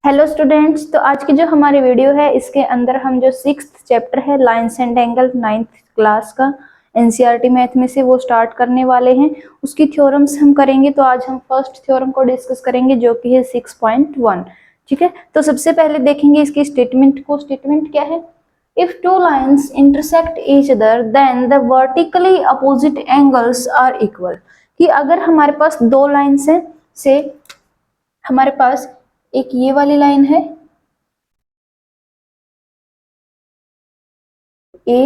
Hello students, तो आज की जो हमारी वीडियो है इसके अंदर हम जो 6th चैप्टर है lines and angle 9th class का एनसीईआरटी मैथ में से वो स्टार्ट करने वाले हैं। उसकी थ्योरम्स हम करेंगे। तो आज हम फर्स्ट थ्योरम को डिस्कस करेंगे जो कि है 6.1। ठीक है, तो सबसे पहले देखेंगे इसकी स्टेटमेंट को। स्टेटमेंट क्या है? If two lines intersect each other then the vertically opposite angles are equal. कि अगर हमारे पास दो लाइन्स हैं, से हमारे पास एक ये वाली लाइन है ए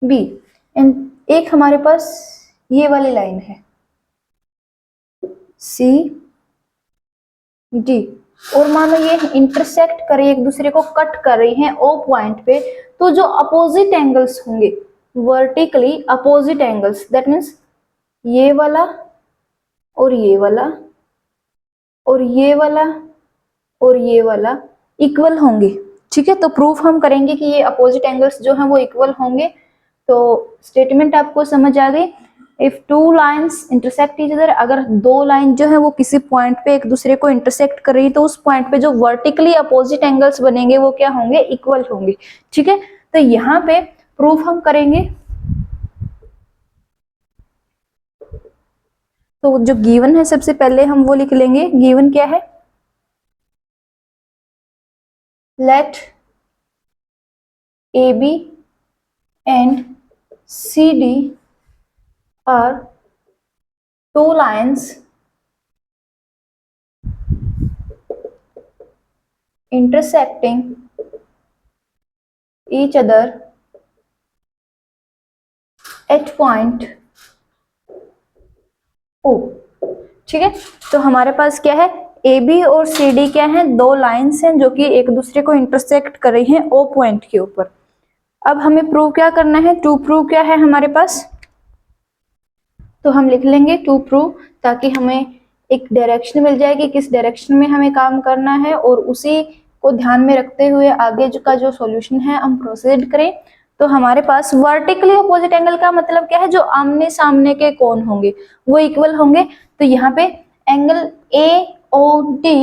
बी एंड एक हमारे पास ये वाली लाइन है सी डी, और मानो ये इंटरसेक्ट कर रही है, एक दूसरे को कट कर रही हैं ओ पॉइंट पे, तो जो अपोजिट एंगल्स होंगे, vertically opposite angles, that means ये वाला और ये वाला और ये वाला और ये वाला इक्वल होंगे। ठीक है, तो प्रूफ हम करेंगे कि ये अपोजिट एंगल्स जो हैं वो इक्वल होंगे। तो स्टेटमेंट आपको समझ आ गई। If two lines intersect each other, अगर दो लाइन जो है वो किसी पॉइंट पे एक दूसरे को इंटरसेक्ट कर रही है, तो उस पॉइंट पे जो वर्टिकली अपोजिट एंगल्स बनेंगे वो क्या होंगे? इक्वल होंगे। ठीक है, तो यहाँ पे प्रूफ हम करेंगे। तो जो गिवन है सबसे पहले हम वो लिख लेंगे। गिवन क्या है? Let A B and C D are two lines intersecting each other at point O। ठीक है, तो हमारे पास क्या है? ए बी और सी डी क्या है? दो लाइन्स हैं जो कि एक दूसरे को इंटरसेक्ट कर रही हैं ओ पॉइंट के ऊपर। अब हमें प्रूव क्या करना है? टू प्रूव क्या है हमारे पास? तो हम लिख लेंगे टू प्रूव, ताकि हमें एक डायरेक्शन मिल जाए कि किस डायरेक्शन में हमें काम करना है, और उसी को ध्यान में रखते हुए आगे का जो सॉल्यूशन है हम प्रोसीड करें। तो हमारे पास वर्टिकली अपोजिट एंगल का मतलब क्या है? जो आमने सामने के कोण होंगे वो इक्वल होंगे। तो यहाँ पे angle A O D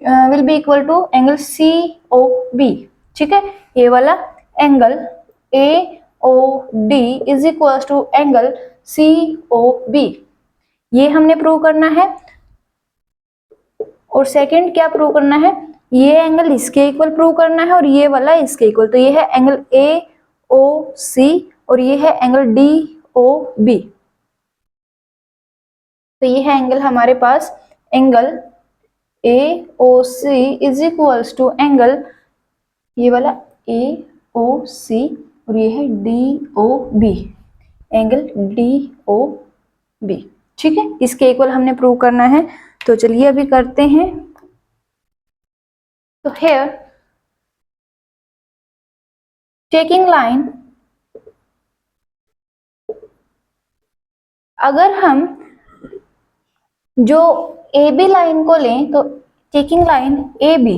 will be equal to angle C O B. ठीक है, ये वाला angle A O D is equal to angle C O B, ये हमने प्रूव करना है। और सेकंड क्या प्रूव करना है? ये एंगल इसके इक्वल प्रूव करना है और ये वाला इसके इक्वल। तो ये है एंगल ए ओ सी और ये है एंगल डी ओ बी। तो ये है एंगल हमारे पास, angle A O C is equals to angle ये वाला ए ओ सी और ये है D O B, angle D O B. ठीक है, इसके इक्वल हमने प्रूव करना है। तो चलिए अभी करते हैं। तो हेयर टेकिंग लाइन, अगर हम जो ए बी लाइन को लें, तो टेकिंग लाइन ए बी,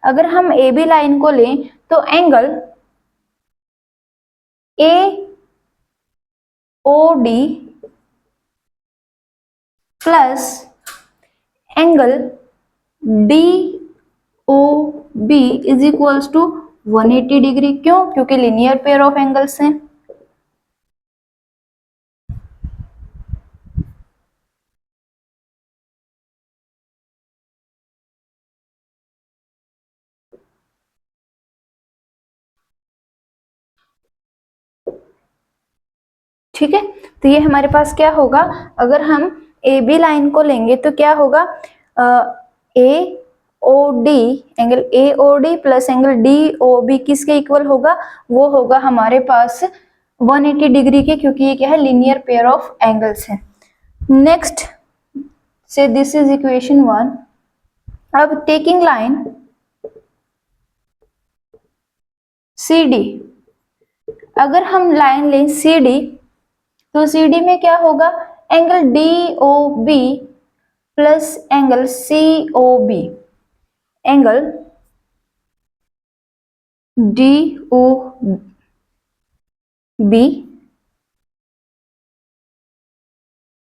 अगर हम ए बी लाइन को लें तो angle A O D plus angle D O B is equals to 180 degree. क्यों? क्योंकि लीनियर पेयर ऑफ एंगल्स हैं। ठीक है, तो ये हमारे पास क्या होगा? अगर हम ए बी लाइन को लेंगे तो क्या होगा? A O D, angle A O D plus angle D O B किसके इक्वल होगा? वो होगा हमारे पास 180 डिग्री के, क्योंकि ये क्या है? लीनियर पेयर ऑफ एंगल्स है। नेक्स्ट से दिस इज इक्वेशन 1। अब टेकिंग लाइन सी डी, अगर हम लाइन लें सी डी, तो सी डी में क्या होगा? Angle D O B plus angle C O B, angle D O B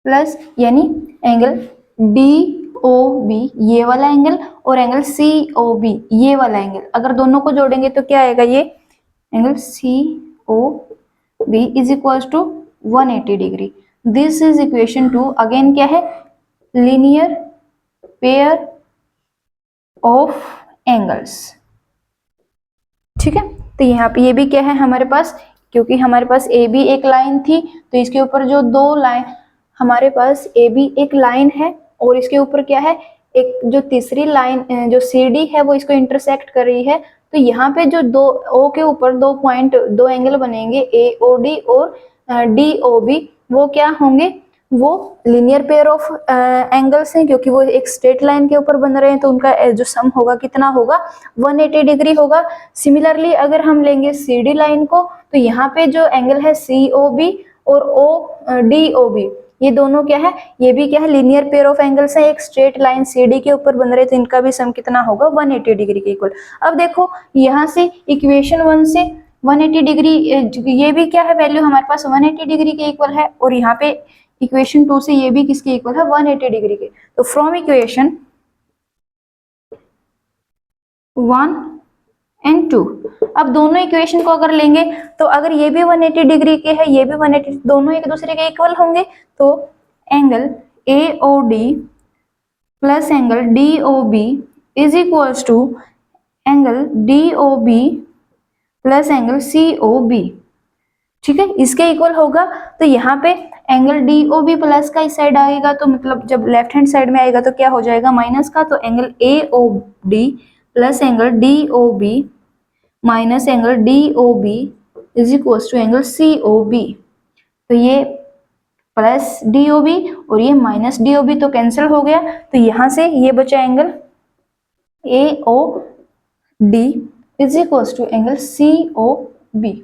plus यानी एंगल डी ओ बी ये वाला एंगल और एंगल सी ओ बी ये वाला एंगल, अगर दोनों को जोड़ेंगे तो क्या आएगा, ये angle C O B is equal to 180 degree. This is equation 2। Again क्या है, लीनियर पेयर ऑफ एंगल्स। ठीक है, तो यहाँ पे ये भी क्या है हमारे पास, क्योंकि हमारे पास ए बी एक लाइन थी तो इसके ऊपर जो दो लाइन, हमारे पास ए बी एक लाइन है और इसके ऊपर क्या है, एक जो तीसरी लाइन जो सी डी है वो इसको इंटरसेक्ट कर रही है। तो यहाँ पे जो दो ओ के ऊपर दो पॉइंट, दो एंगल बनेंगे ए ओ डी और डी ओ बी, वो क्या होंगे, वो लीनियर पेयर ऑफ एंगल्स हैं, क्योंकि वो एक स्ट्रेट लाइन के ऊपर बन रहे हैं तो उनका जो सम होगा कितना होगा, 180 डिग्री होगा। सिमिलरली अगर हम लेंगे सी डी लाइन को तो यहाँ पे जो एंगल है सी ओ बी और ओ डी ओ बी, ये दोनों क्या है, ये भी क्या है, लीनियर पेयर ऑफ एंगल्स है, एक स्ट्रेट लाइन सी डी के ऊपर बन रहे तो इनका भी सम कितना होगा, 180 डिग्री के इक्वल। अब देखो यहाँ से इक्वेशन 1 से 180 डिग्री, ये भी क्या है, वैल्यू हमारे पास 180 डिग्री के इक्वल है और यहाँ पे इक्वेशन 2 से ये भी किसके इक्वल है, 180 डिग्री के। तो फ्रॉम इक्वेशन 1 एंड 2, अब दोनों इक्वेशन को अगर लेंगे तो अगर ये भी 180 डिग्री के है, ये भी 180, दोनों एक दूसरे के इक्वल होंगे। तो angle A O D plus angle D O B is equals to angle D O B plus angle C O B. ठीक है, इसके इक्वल होगा। तो यहाँ पे angle D O B plus का इस साइड आएगा तो मतलब जब लेफ्ट हैंड साइड में आएगा तो क्या हो जाएगा, माइनस का। तो angle A O D plus angle D O B minus angle D O B is equal to angle C O B. तो ये प्लस डी ओ बी और ये माइनस डी ओ बी तो कैंसिल हो गया। तो यहाँ से ये बचा angle A O D is equal to angle C O B.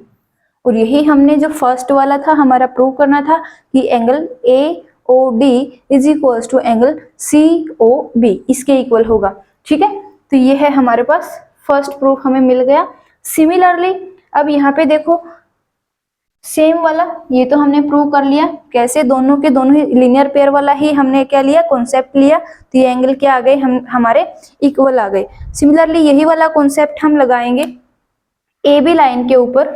और यही हमने जो फर्स्ट वाला था हमारा प्रूव करना था कि angle A O D is equal to angle C O B, इसके इक्वल होगा। ठीक है, तो ये है हमारे पास फर्स्ट प्रूफ हमें मिल गया। सिमिलरली अब यहाँ पे देखो सेम वाला, ये तो हमने प्रूव कर लिया कैसे, दोनों के दोनों ही लीनियर पेयर वाला ही हमने क्या लिया, कॉन्सेप्ट लिया। तो ये एंगल क्या आ गए, हम हमारे इक्वल आ गए। सिमिलरली यही वाला कॉन्सेप्ट हम लगाएंगे ए बी लाइन के ऊपर।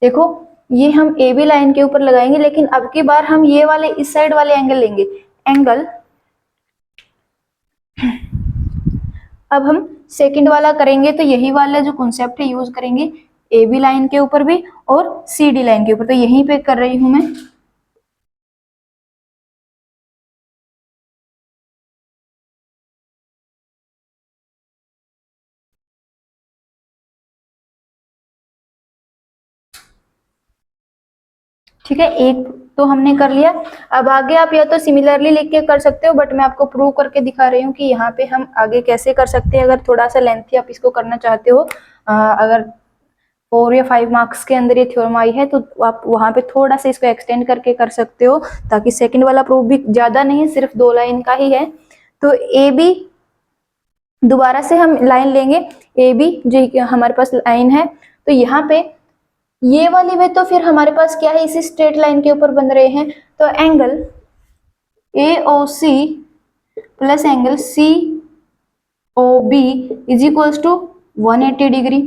देखो ये हम ए बी लाइन के ऊपर लगाएंगे, लेकिन अब की बार हम ये वाले इस साइड वाले एंगल लेंगे। एंगल अब हम सेकंड वाला करेंगे तो यही वाला जो कॉन्सेप्ट है यूज करेंगे ए बी लाइन के ऊपर भी और सी डी लाइन के ऊपर। तो यहीं पे कर रही हूं मैं। ठीक है, एक तो हमने कर लिया। अब आगे आप या तो सिमिलरली लिख के कर सकते हो, बट मैं आपको प्रूव करके दिखा रही हूँ कि यहाँ पे हम आगे कैसे कर सकते हैं। अगर थोड़ा सा लेंथी आप इसको करना चाहते हो, अगर 4 या 5 मार्क्स के अंदर ये थ्योरम आई है तो आप वहां पे थोड़ा सा इसको एक्सटेंड करके कर सकते हो, ताकि सेकंड वाला प्रूफ भी ज्यादा नहीं, सिर्फ 2 लाइन का ही है। तो ए बी दोबारा से हम लाइन लेंगे, ए बी जो हमारे पास लाइन है, तो यहाँ पे ये वाली में तो फिर हमारे पास क्या है, इसी स्ट्रेट लाइन के ऊपर बन रहे हैं। तो angle A O C plus angle C O B is equals to 180 degree.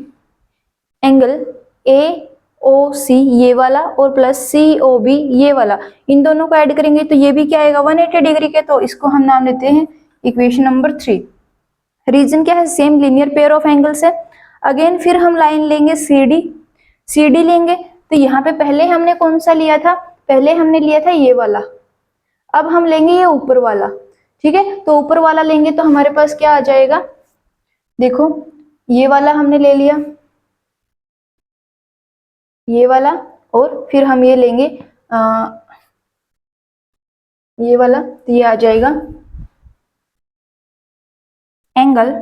Angle A O C ये वाला और प्लस सी ओ बी ये वाला, इन दोनों को ऐड करेंगे तो ये भी क्या आएगा, 180 डिग्री के। तो इसको हम नाम देते हैं इक्वेशन नंबर 3। रीजन क्या है, same linear pair of angles है। अगेन फिर हम लाइन लेंगे सी डी लेंगे। तो यहाँ पे पहले हमने कौन सा लिया था, पहले हमने लिया था ये वाला। अब हम लेंगे ये ऊपर वाला। ठीक है, तो ऊपर वाला लेंगे तो हमारे पास क्या आ जाएगा, देखो ये वाला हमने ले लिया, ये वाला, और फिर हम ये लेंगे ये वाला। तो ये आ जाएगा angle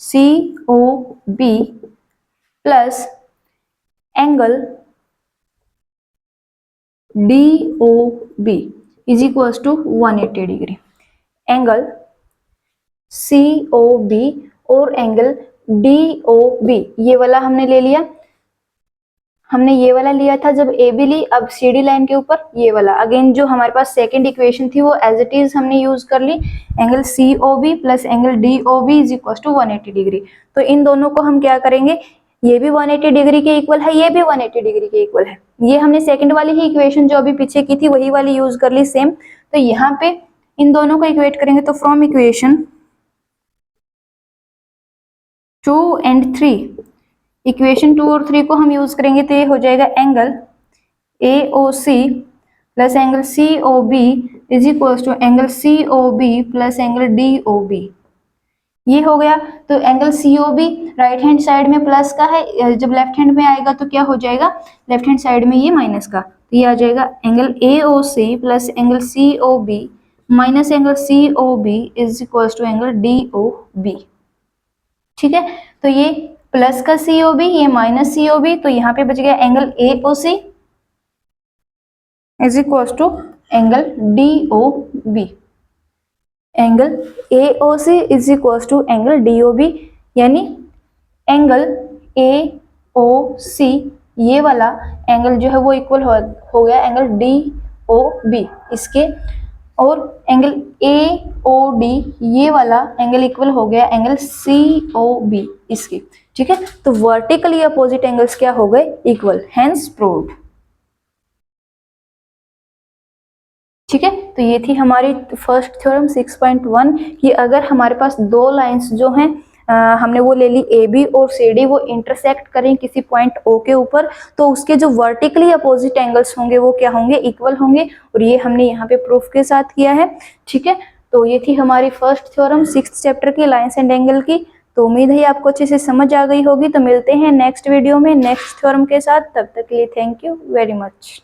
C O B plus angle D O B is equals to 180 degree. Angle C O B और एंगल डी ओ बी ये वाला हमने ले लिया। हमने ये वाला लिया था जब ए बी ली, अब सी डी लाइन के ऊपर ये वाला। अगेन जो हमारे पास सेकंड इक्वेशन थी वो एज इट इज हमने यूज कर ली, angle C O B plus angle D O B is equal to 180 degree. तो इन दोनों को हम क्या करेंगे, ये भी 180 डिग्री के इक्वल है, ये भी 180 डिग्री के इक्वल है। ये हमने सेकंड वाली ही इक्वेशन जो अभी पीछे की थी वही वाली यूज कर ली सेम। तो यहाँ पे इन दोनों को इक्वेट करेंगे तो फ्रॉम इक्वेशन 2 and 3, इक्वेशन 2 और 3 को हम यूज करेंगे तो ये हो जाएगा angle AOC plus angle COB is equal to angle COB plus angle DOB। ये हो गया। तो angle COB right hand side में प्लस का है, जब लेफ्ट हैंड में आएगा तो क्या हो जाएगा, लेफ्ट हैंड साइड में ये माइनस का, तो ये आ जाएगा angle AOC plus angle COB minus angle COB is equal to angle DOB। ठीक है, तो ये प्लस का COB, ये माइनस COB, तो यहाँ पे बच गया angle AOC is equal to angle DOB। Angle AOC is equal to angle DOB, यानी एंगल AOC ये वाला एंगल जो है वो इक्वल हो गया एंगल DOB इसके, और एंगल AOD ये वाला एंगल इक्वल हो गया एंगल COB इसके। ठीक है, तो वर्टिकली अपोजिट एंगल्स क्या हो गए, इक्वल, हेंस प्रूव्ड। ठीक है, तो ये थी हमारी फर्स्ट थ्योरम 6.1 कि अगर हमारे पास दो लाइंस जो हैं हमने वो ले ली AB और CD, वो इंटरसेक्ट करें किसी पॉइंट O के ऊपर, तो उसके जो वर्टिकली अपोजिट एंगल्स होंगे वो क्या होंगे, इक्वल होंगे, और ये हमने यहाँ पे प्रूफ के साथ किया है। ठीक है, तो ये थी हमारी फर्स्ट थ्योरम 6th चैप्टर की, लाइंस एंड एंगल की। तो उम्मीद है आपको अच्छे से समझ आ गई होगी। तो मिलते हैं नेक्स्ट वीडियो में नेक्स्ट थ्योरम के साथ, तब तक के लिए थैंक यू वेरी मच।